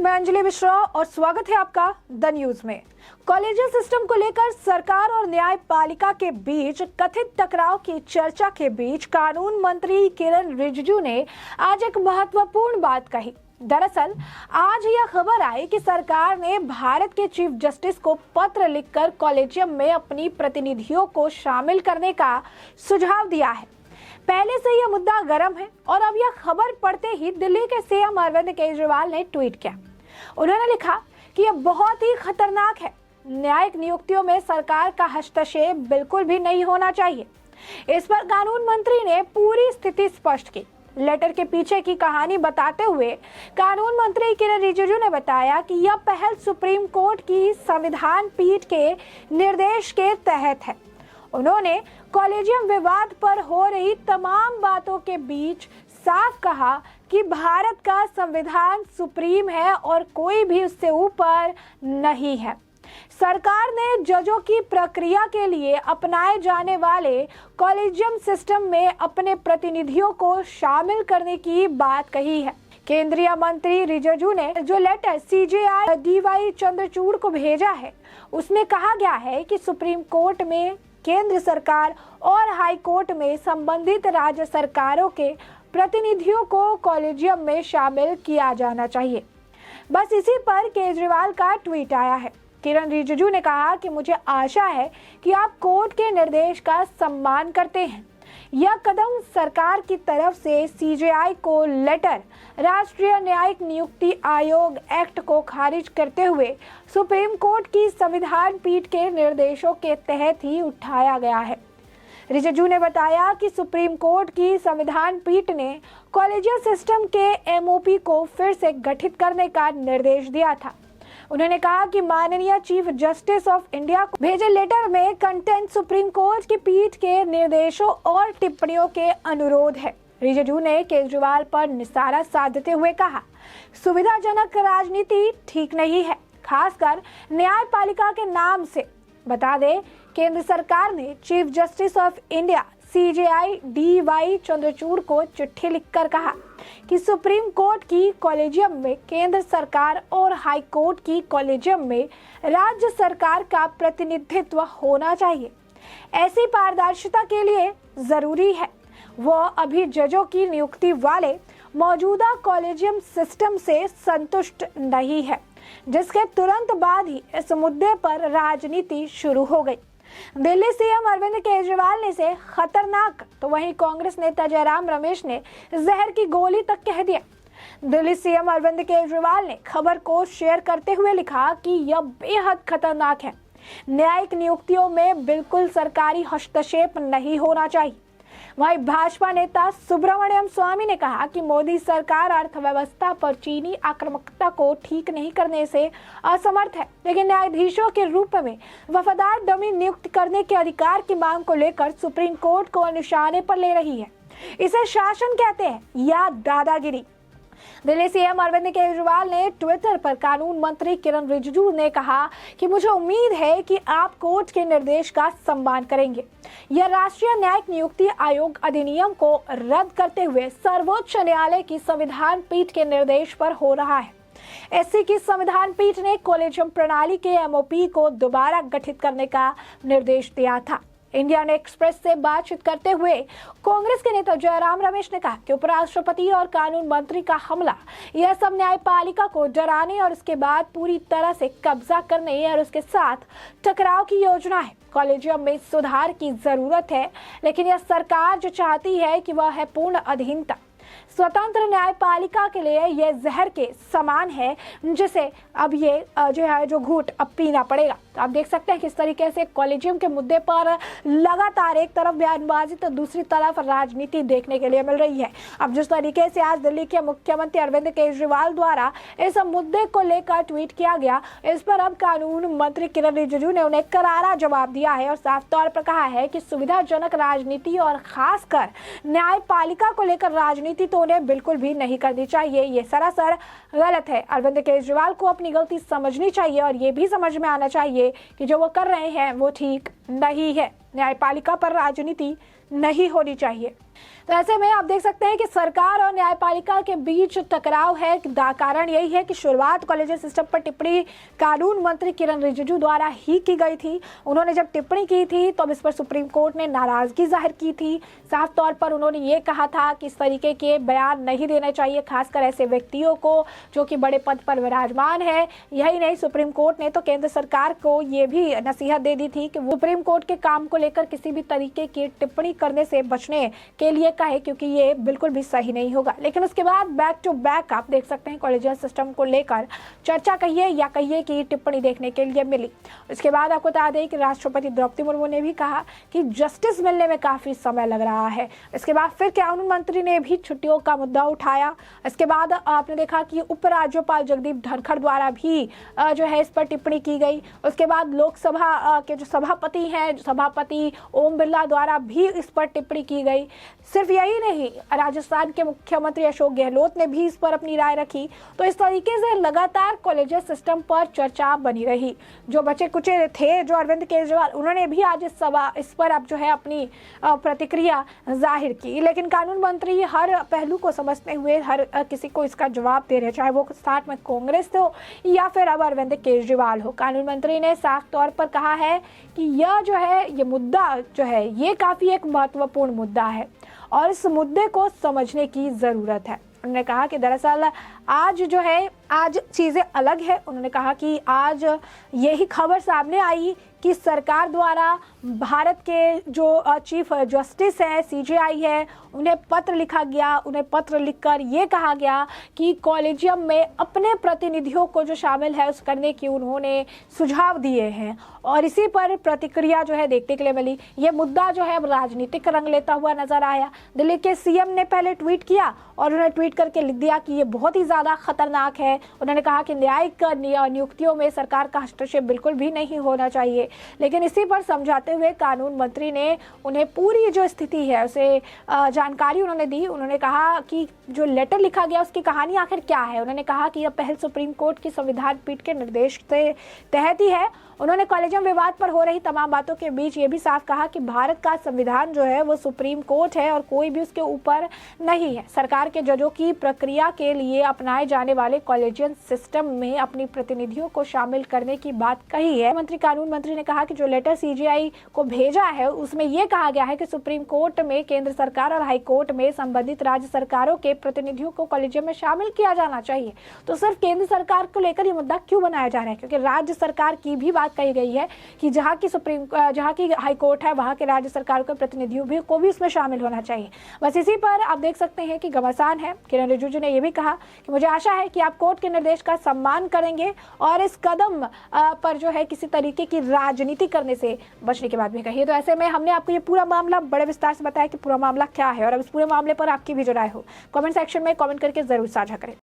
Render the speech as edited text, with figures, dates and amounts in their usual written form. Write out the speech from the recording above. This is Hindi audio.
मैं अंजलि मिश्रा और स्वागत है आपका द न्यूज में। कॉलेजियल सिस्टम को लेकर सरकार और न्यायपालिका के बीच कथित टकराव की चर्चा के बीच कानून मंत्री किरण रिजिजू ने आज एक महत्वपूर्ण बात कही। दरअसल आज यह खबर आई कि सरकार ने भारत के चीफ जस्टिस को पत्र लिखकर कॉलेजियम में अपनी प्रतिनिधियों को शामिल करने का सुझाव दिया है। पहले से यह मुद्दा गर्म है और अब यह खबर पढ़ते ही दिल्ली के सीएम अरविंद केजरीवाल ने ट्वीट किया। उन्होंने लिखा कि यह बहुत ही खतरनाक है। न्यायिक नियुक्तियों में सरकार का हस्तक्षेप बिल्कुल भी नहीं होना चाहिए। इस पर कानून मंत्री ने पूरी स्थिति स्पष्ट की। लेटर के पीछे की कहानी बताते हुए कानून मंत्री किरण रिजिजू ने बताया कि यह पहल सुप्रीम कोर्ट की संविधान पीठ के निर्देश के तहत है। उन्होंने कॉलेजियम विवाद पर हो रही तमाम बातों के बीच साफ कहा कि भारत का संविधान सुप्रीम है और कोई भी उससे ऊपर नहीं है। सरकार ने जजों की प्रक्रिया के लिए अपनाए जाने वाले कॉलेजियम सिस्टम में अपने प्रतिनिधियों को शामिल करने की बात कही है। केंद्रीय मंत्री रिजिजू ने जो लेटर सीजेआई डीवाई चंद्रचूड़ को भेजा है उसमें कहा गया है कि सुप्रीम कोर्ट में केंद्र सरकार और हाई कोर्ट में संबंधित राज्य सरकारों के प्रतिनिधियों को कॉलेजियम में शामिल किया जाना चाहिए। बस इसी पर केजरीवाल का ट्वीट आया है। किरण रिजिजू ने कहा कि मुझे आशा है कि आप कोर्ट के निर्देश का सम्मान करते हैं। यह कदम सरकार की तरफ से सीजेआई को लेटर राष्ट्रीय न्यायिक नियुक्ति आयोग एक्ट को खारिज करते हुए सुप्रीम कोर्ट की संविधान पीठ के निर्देशों के तहत ही उठाया गया है। रिजिजू ने बताया कि सुप्रीम कोर्ट की संविधान पीठ ने कॉलेजियल सिस्टम के एमओपी को फिर से गठित करने का निर्देश दिया था। उन्होंने कहा कि माननीय चीफ जस्टिस ऑफ इंडिया को भेजे लेटर में कंटेंट सुप्रीम कोर्ट की पीठ के निर्देशों और टिप्पणियों के अनुरोध है। रिजिजू ने केजरीवाल पर निशाना साधते हुए कहा, सुविधाजनक राजनीति ठीक नहीं है, खासकर न्यायपालिका के नाम से। बता दें, केंद्र सरकार ने chief justice of India CJI DY Chandrachud को चिट्ठी लिखकर कहा कि सुप्रीम कोर्ट की कॉलेजियम में केंद्र सरकार और हाई कोर्ट की कॉलेजियम में राज्य सरकार का प्रतिनिधित्व होना चाहिए। ऐसी पारदर्शिता के लिए जरूरी है वो अभी जजों की नियुक्ति वाले मौजूदा कॉलेजियम सिस्टम से संतुष्ट नहीं है, जिसके तुरंत बाद ही इस मुद्दे पर राजनीति शुरू हो गई। दिल्ली सीएम अरविंद केजरीवाल ने इसे खतरनाक, तो वहीं कांग्रेस नेता जयराम रमेश ने जहर की गोली तक कह दिया। दिल्ली सीएम अरविंद केजरीवाल ने खबर को शेयर करते हुए लिखा कि यह बेहद खतरनाक है। न्यायिक नियुक्तियों में बिल्कुल सरकारी हस्तक्षेप नहीं होना चाहिए। वहीं भाजपा नेता सुब्रमण्यम स्वामी ने कहा कि मोदी सरकार अर्थव्यवस्था पर चीनी आक्रामकता को ठीक नहीं करने से असमर्थ है, लेकिन न्यायाधीशों के रूप में वफादार डमी नियुक्त करने के अधिकार की मांग को लेकर सुप्रीम कोर्ट को निशाने पर ले रही है। इसे शासन कहते हैं या दादागिरी। दिल्ली सीएम अरविंद केजरीवाल ने ट्विटर पर कानून मंत्री किरण रिजिजू ने कहा कि मुझे उम्मीद है कि आप कोर्ट के निर्देश का सम्मान करेंगे। यह राष्ट्रीय न्यायिक नियुक्ति आयोग अधिनियम को रद्द करते हुए सर्वोच्च न्यायालय की संविधान पीठ के निर्देश पर हो रहा है। एससी की संविधान पीठ ने कॉलेजियम प्रणाली के एमओपी को दोबारा गठित करने का निर्देश दिया था। इंडियन एक्सप्रेस से बातचीत करते हुए कांग्रेस के नेता जयराम रमेश ने कहा कि उपराष्ट्रपति और कानून मंत्री का हमला यह सब न्यायपालिका को डराने और उसके बाद पूरी तरह से कब्जा करने और उसके साथ टकराव की योजना है। कॉलेजियम में सुधार की जरूरत है, लेकिन यह सरकार जो चाहती है कि वह है पूर्ण अधीनता। स्वतंत्र न्यायपालिका के लिए यह जहर के समान है, जिसे अब ये जो घूंट अब पीना पड़ेगा। तो आप देख सकते हैं किस तरीके से कॉलेजियम के मुद्दे पर लगातार एक तरफ बयानबाजी तो दूसरी तरफ राजनीति देखने के लिए मिल रही है। अब जिस तरीके से आज दिल्ली के मुख्यमंत्री अरविंद केजरीवाल द्वारा इस मुद्दे को लेकर ट्वीट किया गया, इस पर अब कानून मंत्री किरण रिजिजू ने उन्हें करारा जवाब दिया है और साफ तौर पर कहा है कि सुविधाजनक राजनीति और खासकर न्यायपालिका को लेकर राजनीति तो उन्हें बिल्कुल भी नहीं करनी चाहिए। ये सरासर गलत है। अरविंद केजरीवाल को अपनी गलती समझनी चाहिए और ये भी समझ में आना चाहिए कि जो वो कर रहे हैं वो ठीक नहीं है। न्यायपालिका पर राजनीति नहीं होनी चाहिए। तो ऐसे में आप देख सकते हैं कि सरकार और न्यायपालिका के बीच टकराव है। कारण यही है कि शुरुआत कॉलेज सिस्टम पर टिप्पणी कानून मंत्री किरण रिजिजू द्वारा ही की गई थी। उन्होंने जब टिप्पणी की थी तो अब इस पर सुप्रीम कोर्ट ने नाराजगी जाहिर की थी। साफ तौर पर उन्होंने ये कहा था कि इस तरीके के बयान नहीं देने चाहिए, खासकर ऐसे व्यक्तियों को जो कि बड़े पद पर विराजमान है। यही नहीं, सुप्रीम कोर्ट ने तो केंद्र सरकार को ये भी नसीहत दे दी थी कि वो सुप्रीम कोर्ट के काम को लेकर किसी भी तरीके की टिप्पणी करने से बचने के लिए कहे, क्योंकि ये बिल्कुल भी सही नहीं होगा। लेकिन उसके बाद बैक टू बैक आप देख सकते हैं कॉलेजियल सिस्टम को लेकर चर्चा कहिए या कहिए कि टिप्पणी देखने के लिए मिली। उसके बाद आपको बता दें कि राष्ट्रपति द्रौपदी मुर्मू ने भी कहा कि जस्टिस मिलने में काफी समय लग रहा है। इसके बाद फिर कानून मंत्री ने भी छुट्टियों का मुद्दा उठाया। इसके बाद आपने देखा कि उपराज्यपाल जगदीप धनखड़ द्वारा भी जो है इस पर टिप्पणी की गई। उसके बाद लोकसभा के जो सभापति हैं, सभापति ओम बिरला द्वारा भी इस पर टिप्पणी की गई। सिर्फ यही नहीं, राजस्थान के मुख्यमंत्री अशोक गहलोत ने भी इस पर अपनी राय रखी। तो इस तरीके से लगातार कॉलेजियल सिस्टम पर चर्चा बनी रही। जो बचे कुचे थे, जो अरविंद केजरीवाल, उन्होंने भी आज इस पर अब जो है अपनी प्रतिक्रिया जाहिर की। लेकिन कानून मंत्री हर पहलू को समझते हुए हर किसी को इसका जवाब दे रहे, चाहे वो साथ में कांग्रेस हो या फिर अब अरविंद केजरीवाल हो। कानून मंत्री ने साफ तौर पर कहा है कि यह जो है ये मुद्दा जो है ये काफी एक महत्वपूर्ण मुद्दा है और इस मुद्दे को समझने की जरूरत है। उन्होंने कहा कि दरअसल आज जो है आज चीज़ें अलग है। उन्होंने कहा कि आज यही खबर सामने आई कि सरकार द्वारा भारत के जो चीफ जस्टिस है, सीजेआई है, उन्हें पत्र लिखा गया। उन्हें पत्र लिखकर ये कहा गया कि कॉलेजियम में अपने प्रतिनिधियों को जो शामिल है उस करने की उन्होंने सुझाव दिए हैं और इसी पर प्रतिक्रिया जो है देखने के लिए मिली। ये मुद्दा जो है अब राजनीतिक रंग लेता हुआ नजर आया। दिल्ली के सीएम ने पहले ट्वीट किया और उन्होंने ट्वीट करके लिख दिया कि ये बहुत ही ज़्यादा खतरनाक है। उन्होंने कहा कि न्यायिक नियुक्तियों में सरकार का हस्तक्षेप बिल्कुल भी नहीं होना चाहिए। लेकिन इसी पर समझाते हुए कानून मंत्री ने उन्हें पूरी जो स्थिति है उसे जानकारी उन्होंने दी। उन्होंने कहा कि जो लेटर लिखा गया उसकी कहानी आखिर क्या है। उन्होंने कहा कि यह पहल सुप्रीम कोर्ट की संविधान पीठ के निर्देश के तहत ही है। उन्होंने कॉलेजियम विवाद पर हो रही तमाम बातों के बीच ये भी साफ कहा कि भारत का संविधान जो है वो सुप्रीम कोर्ट है और कोई भी उसके ऊपर नहीं है। सरकार के जजों की प्रक्रिया के लिए अपनाए जाने वाले कॉलेजियम सिस्टम में अपनी प्रतिनिधियों को शामिल करने की बात कही है। कानून मंत्री ने कहा कि जो लेटर सीजीआई को भेजा है उसमें यह कहा गया है कि सुप्रीम कोर्ट में केंद्र सरकार और हाई कोर्ट में संबंधित राज्य सरकारों के प्रतिनिधियों को कॉलेजियम में शामिल किया जाना चाहिए। तो सिर्फ केंद्र सरकार को लेकर ये मुद्दा क्यों बनाया जा रहा है? क्योंकि राज्य सरकार की भी कही गई है कि जहां की हाई कोर्ट है वहां के राज्य सरकार के प्रतिनिधियों भी को भी उसमें शामिल होना चाहिए। बस इसी पर आप देख सकते हैं कि घमासान है। किरण रिजिजू ने यह भी कहा कि मुझे आशा है कि आप कोर्ट के निर्देश का सम्मान करेंगे और इस कदम पर जो है किसी तरीके की राजनीति करने से बचने की बात भी कही है। तो ऐसे में हमने आपको ये पूरा मामला बड़े विस्तार से बताया कि पूरा मामला क्या है और अब इस पूरे मामले पर आपकी भी जो राय हो कमेंट सेक्शन में कमेंट करके जरूर साझा करें।